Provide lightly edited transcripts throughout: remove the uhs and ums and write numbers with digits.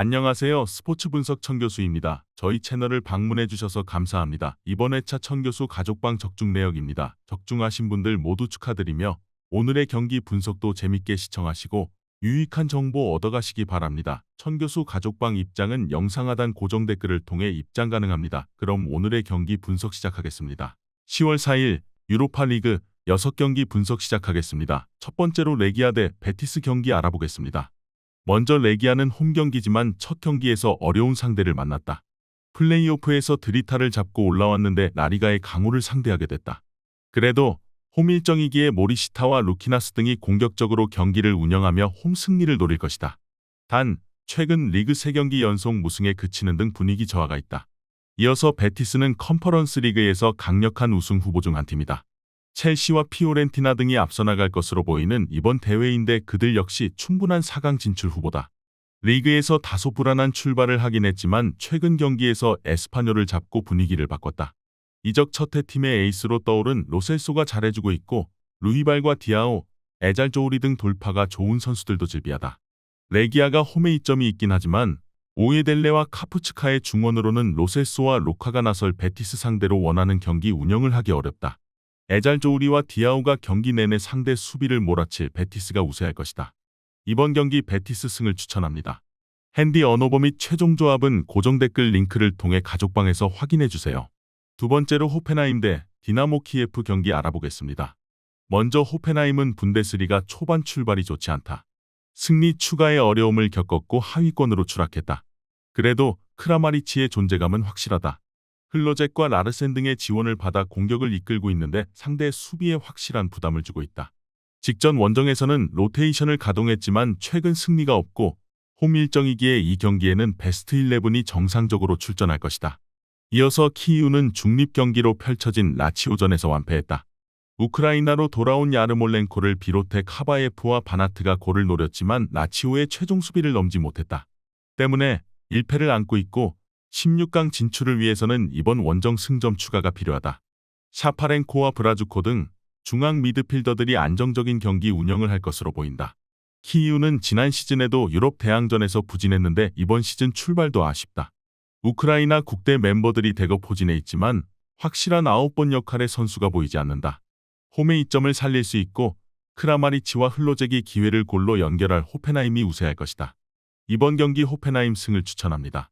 안녕하세요. 스포츠 분석 천교수입니다. 저희 채널을 방문해 주셔서 감사합니다. 이번 회차 천교수 가족방 적중 내역입니다. 적중하신 분들 모두 축하드리며 오늘의 경기 분석도 재밌게 시청하시고 유익한 정보 얻어가시기 바랍니다. 천교수 가족방 입장은 영상 하단 고정 댓글을 통해 입장 가능합니다. 그럼 오늘의 경기 분석 시작하겠습니다. 10월 4일 유로파 리그 6경기 분석 시작하겠습니다. 첫 번째로 레기아 대 베티스 경기 알아보겠습니다. 먼저 레기아는 홈 경기지만 첫 경기에서 어려운 상대를 만났다. 플레이오프에서 드리타를 잡고 올라왔는데 라리가의 강호를 상대하게 됐다. 그래도 홈 일정이기에 모리시타와 루키나스 등이 공격적으로 경기를 운영하며 홈 승리를 노릴 것이다. 단, 최근 리그 3경기 연속 무승에 그치는 등 분위기 저하가 있다. 이어서 베티스는 컨퍼런스 리그에서 강력한 우승 후보 중 한 팀이다. 첼시와 피오렌티나 등이 앞서 나갈 것으로 보이는 이번 대회인데 그들 역시 충분한 4강 진출 후보다. 리그에서 다소 불안한 출발을 하긴 했지만 최근 경기에서 에스파뇰을 잡고 분위기를 바꿨다. 이적 첫해 팀의 에이스로 떠오른 로셀소가 잘해주고 있고 루이발과 디아오, 에잘조우리 등 돌파가 좋은 선수들도 즐비하다. 레기아가 홈에 이점이 있긴 하지만 오예델레와 카푸츠카의 중원으로는 로셀소와 로카가 나설 베티스 상대로 원하는 경기 운영을 하기 어렵다. 에잘조우리와 디아오가 경기 내내 상대 수비를 몰아칠 베티스가 우세할 것이다. 이번 경기 베티스 승을 추천합니다. 핸디 언어버 및 최종 조합은 고정 댓글 링크를 통해 가족방에서 확인해주세요. 두 번째로 호펜하임 대 디나모 키예프 경기 알아보겠습니다. 먼저 호펜하임은 분데스리가 초반 출발이 좋지 않다. 승리 추가의 어려움을 겪었고 하위권으로 추락했다. 그래도 크라마리치의 존재감은 확실하다. 흘러잭과 라르센 등의 지원을 받아 공격을 이끌고 있는데 상대 수비에 확실한 부담을 주고 있다. 직전 원정에서는 로테이션을 가동했지만 최근 승리가 없고 홈 일정이기에 이 경기에는 베스트 11이 정상적으로 출전할 것이다. 이어서 키이우는 중립 경기로 펼쳐진 라치오전에서 완패했다. 우크라이나로 돌아온 야르몰렌코를 비롯해 카바예프와 바나트가 골을 노렸지만 라치오의 최종 수비를 넘지 못했다. 때문에 1패를 안고 있고 16강 진출을 위해서는 이번 원정 승점 추가가 필요하다. 샤파렌코와 브라주코 등 중앙 미드필더들이 안정적인 경기 운영을 할 것으로 보인다. 키이우는 지난 시즌에도 유럽 대항전에서 부진했는데 이번 시즌 출발도 아쉽다. 우크라이나 국대 멤버들이 대거 포진해 있지만 확실한 아웃본 역할의 선수가 보이지 않는다. 홈의 이점을 살릴 수 있고 크라마리치와 흘로잭이 기회를 골로 연결할 호펜하임이 우세할 것이다. 이번 경기 호펜하임 승을 추천합니다.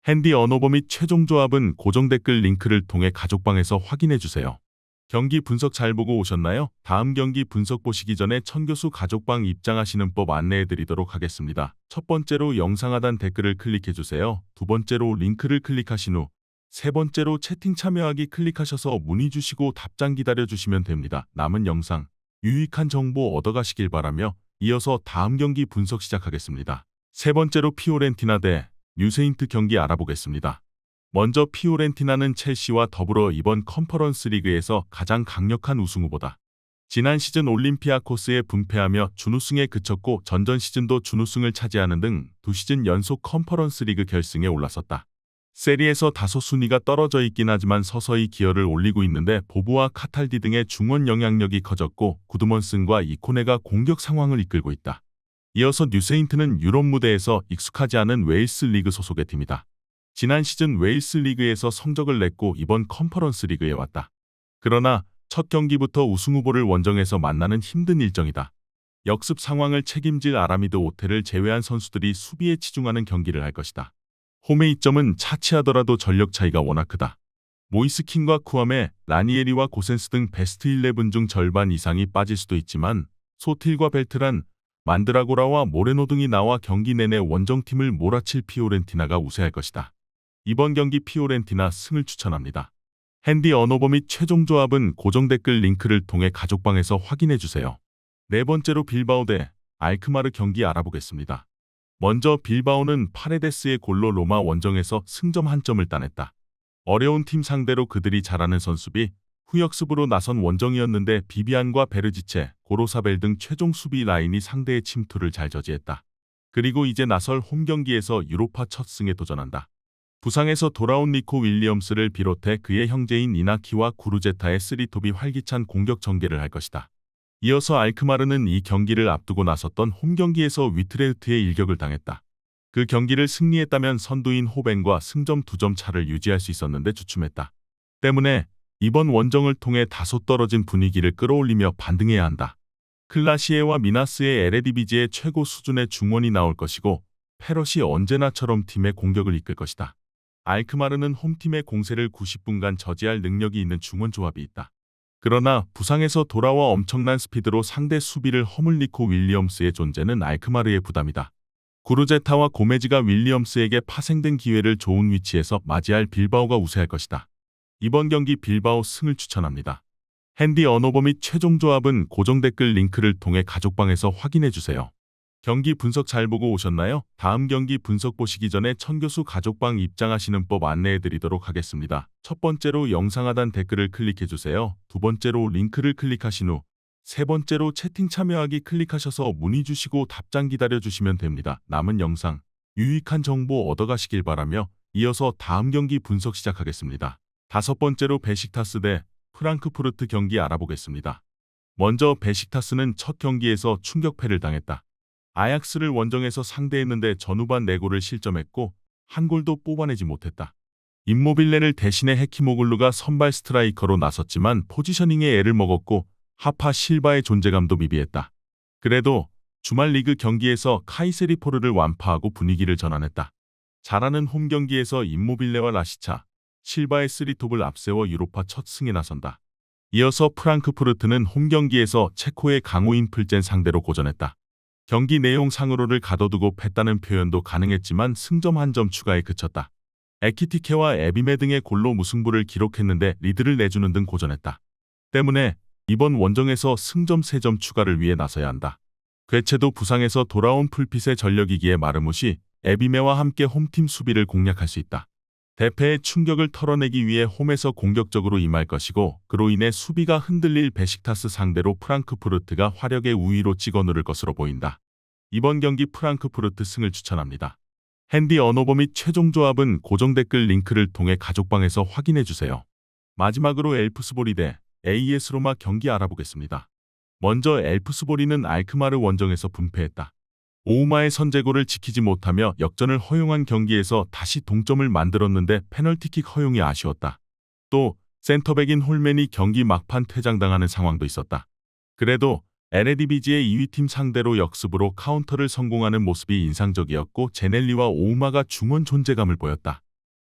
핸디 언어버 및 최종 조합은 고정 댓글 링크를 통해 가족방에서 확인해주세요. 경기 분석 잘 보고 오셨나요? 다음 경기 분석 보시기 전에 천교수 가족방 입장하시는 법 안내해드리도록 하겠습니다. 첫 번째로 영상 하단 댓글을 클릭해주세요. 두 번째로 링크를 클릭하신 후 세 번째로 채팅 참여하기 클릭하셔서 문의 주시고 답장 기다려주시면 됩니다. 남은 영상, 유익한 정보 얻어가시길 바라며 이어서 다음 경기 분석 시작하겠습니다. 세 번째로 피오렌티나 대 뉴세인트 경기 알아보겠습니다. 먼저 피오렌티나는 첼시와 더불어 이번 컨퍼런스 리그에서 가장 강력한 우승 후보다. 지난 시즌 올림피아코스에 분패하며 준우승에 그쳤고 전전 시즌도 준우승을 차지하는 등 두 시즌 연속 컨퍼런스 리그 결승에 올라섰다. 세리에서 다소 순위가 떨어져 있긴 하지만 서서히 기여를 올리고 있는데 보부와 카탈디 등의 중원 영향력이 커졌고 구드먼슨과 이코네가 공격 상황을 이끌고 있다. 이어서 뉴세인트는 유럽 무대에서 익숙하지 않은 웨일스 리그 소속의 팀이다. 지난 시즌 웨일스 리그에서 성적을 냈고 이번 컨퍼런스 리그에 왔다. 그러나 첫 경기부터 우승 후보를 원정에서 만나는 힘든 일정이다. 역습 상황을 책임질 아라미드 오테를 제외한 선수들이 수비에 치중하는 경기를 할 것이다. 홈의 이점은 차치하더라도 전력 차이가 워낙 크다. 모이스킨과 쿠암에 라니에리와 고센스 등 베스트 11 중 절반 이상이 빠질 수도 있지만 소틸과 벨트란, 만드라고라와 모레노 등이 나와 경기 내내 원정팀을 몰아칠 피오렌티나가 우세할 것이다. 이번 경기 피오렌티나 승을 추천합니다. 핸디 언어버 및 최종 조합은 고정 댓글 링크를 통해 가족방에서 확인해주세요. 네 번째로 빌바오 대 알크마르 경기 알아보겠습니다. 먼저 빌바오는 파레데스의 골로 로마 원정에서 승점 1점을 따냈다. 어려운 팀 상대로 그들이 잘하는 선수비, 후역습으로 나선 원정이었는데 비비안과 베르지체, 고로사벨 등 최종 수비 라인이 상대의 침투를 잘 저지했다. 그리고 이제 나설 홈 경기에서 유로파 첫 승에 도전한다. 부상에서 돌아온 니코 윌리엄스를 비롯해 그의 형제인 이나키와 구루제타의 쓰리톱이 활기찬 공격 전개를 할 것이다. 이어서 알크마르는 이 경기를 앞두고 나섰던 홈 경기에서 위트레흐트의 일격을 당했다. 그 경기를 승리했다면 선두인 호벤과 승점 2점 차를 유지할 수 있었는데 주춤했다. 때문에 이번 원정을 통해 다소 떨어진 분위기를 끌어올리며 반등해야 한다. 클라시에와 미나스의 에레디비지의 최고 수준의 중원이 나올 것이고 페럿이 언제나처럼 팀의 공격을 이끌 것이다. 알크마르는 홈팀의 공세를 90분간 저지할 능력이 있는 중원 조합이 있다. 그러나 부상에서 돌아와 엄청난 스피드로 상대 수비를 허물리코 윌리엄스의 존재는 알크마르의 부담이다. 구르제타와 고메즈가 윌리엄스에게 파생된 기회를 좋은 위치에서 맞이할 빌바오가 우세할 것이다. 이번 경기 빌바오 승을 추천합니다. 핸디 언어버 및 최종 조합은 고정 댓글 링크를 통해 가족방에서 확인해주세요. 경기 분석 잘 보고 오셨나요? 다음 경기 분석 보시기 전에 천교수 가족방 입장하시는 법 안내해드리도록 하겠습니다. 첫 번째로 영상 하단 댓글을 클릭해주세요. 두 번째로 링크를 클릭하신 후 세 번째로 채팅 참여하기 클릭하셔서 문의 주시고 답장 기다려주시면 됩니다. 남은 영상 유익한 정보 얻어가시길 바라며 이어서 다음 경기 분석 시작하겠습니다. 다섯 번째로 베식타스 대 프랑크푸르트 경기 알아보겠습니다. 먼저 베식타스는 첫 경기에서 충격패를 당했다. 아약스를 원정에서 상대했는데 전후반 4골을 실점했고 한 골도 뽑아내지 못했다. 임모빌레를 대신해 헤키모글루가 선발 스트라이커로 나섰지만 포지셔닝에 애를 먹었고 하파 실바의 존재감도 미비했다. 그래도 주말 리그 경기에서 카이세리포르를 완파하고 분위기를 전환했다. 잘하는 홈 경기에서 임모빌레와 라시차, 실바의 3톱을 앞세워 유로파 첫 승에 나선다. 이어서 프랑크푸르트는 홈 경기에서 체코의 강호인 풀젠 상대로 고전했다. 경기 내용상으로를 가둬두고 패다는 표현도 가능했지만 승점 1점 추가에 그쳤다. 에키티케와 에비메 등의 골로 무승부를 기록했는데 리드를 내주는 등 고전했다. 때문에 이번 원정에서 승점 3점 추가를 위해 나서야 한다. 괴체도 부상에서 돌아온 풀핏의 전력이기에 마르무시, 에비메와 함께 홈팀 수비를 공략할 수 있다. 대패의 충격을 털어내기 위해 홈에서 공격적으로 임할 것이고 그로 인해 수비가 흔들릴 베식타스 상대로 프랑크푸르트가 화력의 우위로 찍어 누를 것으로 보인다. 이번 경기 프랑크푸르트 승을 추천합니다. 핸디 언어버 및 최종 조합은 고정 댓글 링크를 통해 가족방에서 확인해주세요. 마지막으로 엘프스보리 대 AS 로마 경기 알아보겠습니다. 먼저 엘프스보리는 알크마르 원정에서 분패했다. 오우마의 선제골을 지키지 못하며 역전을 허용한 경기에서 다시 동점을 만들었는데 페널티킥 허용이 아쉬웠다. 또 센터백인 홀맨이 경기 막판 퇴장당하는 상황도 있었다. 그래도 에레디비지의 2위팀 상대로 역습으로 카운터를 성공하는 모습이 인상적이었고 제넬리와 오우마가 중원 존재감을 보였다.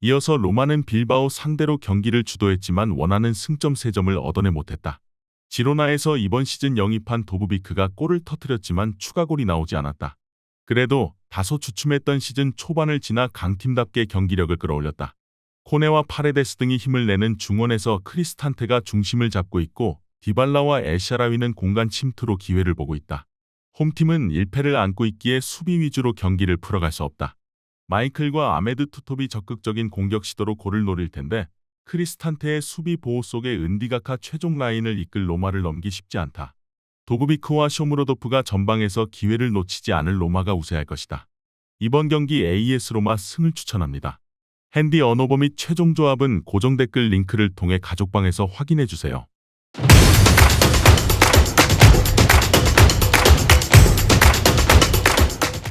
이어서 로마는 빌바오 상대로 경기를 주도했지만 원하는 승점 3점을 얻어내 못했다. 지로나에서 이번 시즌 영입한 도브비크가 골을 터뜨렸지만 추가골이 나오지 않았다. 그래도 다소 주춤했던 시즌 초반을 지나 강팀답게 경기력을 끌어올렸다. 코네와 파레데스 등이 힘을 내는 중원에서 크리스탄테가 중심을 잡고 있고 디발라와 엘샤라위는 공간 침투로 기회를 보고 있다. 홈팀은 1패를 안고 있기에 수비 위주로 경기를 풀어갈 수 없다. 마이클과 아메드 투톱이 적극적인 공격 시도로 골을 노릴 텐데 크리스탄테의 수비 보호 속에 은디가카 최종 라인을 이끌 로마를 넘기 쉽지 않다. 도브비크와 쇼무로도프가 전방에서 기회를 놓치지 않을 로마가 우세할 것이다. 이번 경기 AS 로마 승을 추천합니다. 핸디 언어버 및 최종 조합은 고정 댓글 링크를 통해 가족방에서 확인해주세요.